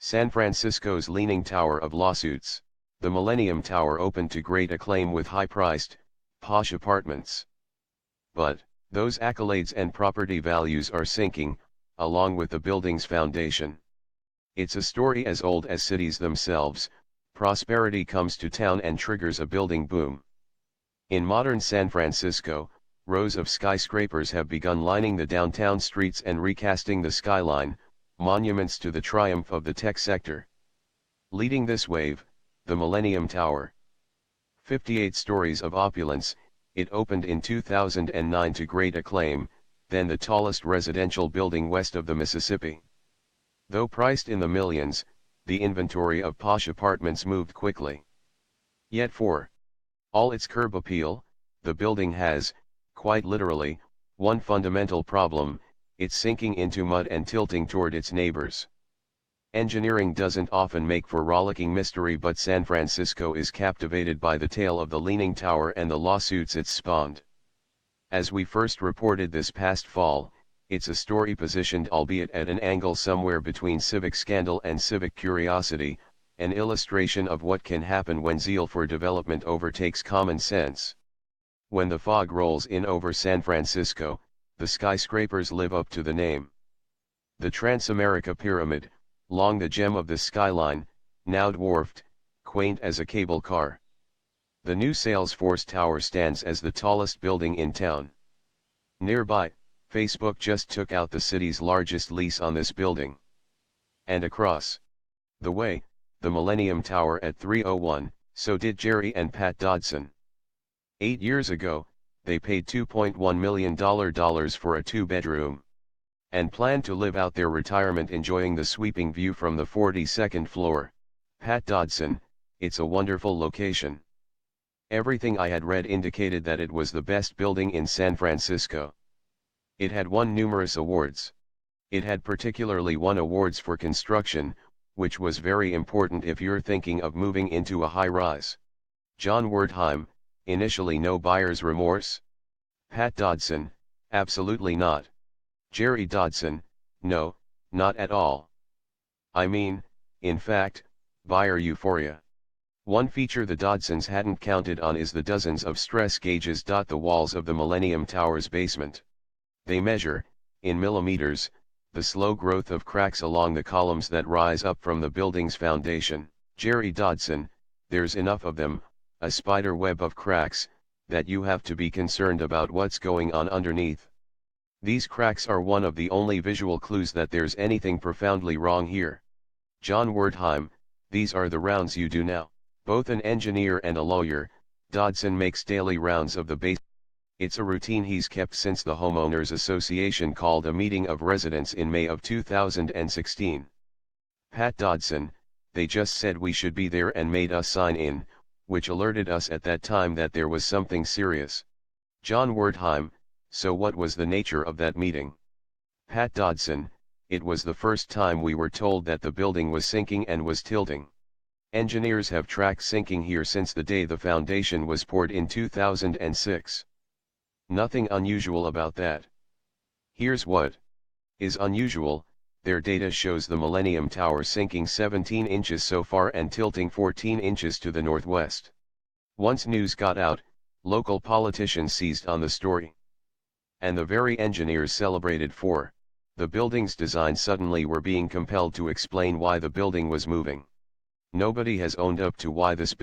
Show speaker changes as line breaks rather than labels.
San Francisco's Leaning Tower of Lawsuits. The Millennium Tower opened to great acclaim with high-priced, posh apartments. But, those accolades and property values are sinking, along with the building's foundation. It's a story as old as cities themselves. Prosperity comes to town and triggers a building boom. In modern San Francisco, rows of skyscrapers have begun lining the downtown streets and recasting the skyline, monuments to the triumph of the tech sector. Leading this wave, the Millennium Tower. 58 stories of opulence, it opened in 2009 to great acclaim, then the tallest residential building west of the Mississippi. Though priced in the millions, the inventory of posh apartments moved quickly. Yet for all its curb appeal, the building has, quite literally, one fundamental problem: it's sinking into mud and tilting toward its neighbors. Engineering doesn't often make for rollicking mystery, but San Francisco is captivated by the tale of the Leaning Tower and the lawsuits it's spawned. As we first reported this past fall, it's a story positioned, albeit at an angle somewhere between civic scandal and civic curiosity, an illustration of what can happen when zeal for development overtakes common sense. When the fog rolls in over San Francisco, the skyscrapers live up to the name. The Transamerica Pyramid, long the gem of the skyline, now dwarfed, quaint as a cable car. The new Salesforce Tower stands as the tallest building in town. Nearby, Facebook just took out the city's largest lease on this building. And across the way, the Millennium Tower at 301, so did Jerry and Pat Dodson. 8 years ago, they paid $2.1 million for a 2-bedroom. And plan to live out their retirement enjoying the sweeping view from the 42nd floor. Pat Dodson, "It's a wonderful location. Everything I had read indicated that it was the best building in San Francisco. It had won numerous awards. It had particularly won awards for construction, which was very important if you're thinking of moving into a high-rise." John Wertheim, initially no buyer's remorse? Pat Dodson, absolutely not. Jerry Dodson, no, not at all. I mean, in fact, buyer euphoria. One feature the Dodsons hadn't counted on is the dozens of stress gauges dot the walls of the Millennium Tower's basement. They measure, in millimeters, the slow growth of cracks along the columns that rise up from the building's foundation. Jerry Dodson, there's enough of them, a spider web of cracks, that you have to be concerned about what's going on underneath. These cracks are one of the only visual clues that there's anything profoundly wrong here. John Wertheim, these are the rounds you do now. Both an engineer and a lawyer, Dodson makes daily rounds of the base. It's a routine he's kept since the Homeowners Association called a meeting of residents in May of 2016. Pat Dodson, they just said we should be there and made us sign in, which alerted us at that time that there was something serious. John Wertheim, so what was the nature of that meeting? Pat Dodson, it was the first time we were told that the building was sinking and was tilting. Engineers have tracked sinking here since the day the foundation was poured in 2006. Nothing unusual about that. Here's what is unusual: their data shows the Millennium Tower sinking 17 inches so far and tilting 14 inches to the northwest. Once news got out, local politicians seized on the story. And the very engineers celebrated for the building's design suddenly were being compelled to explain why the building was moving. Nobody has owned up to why this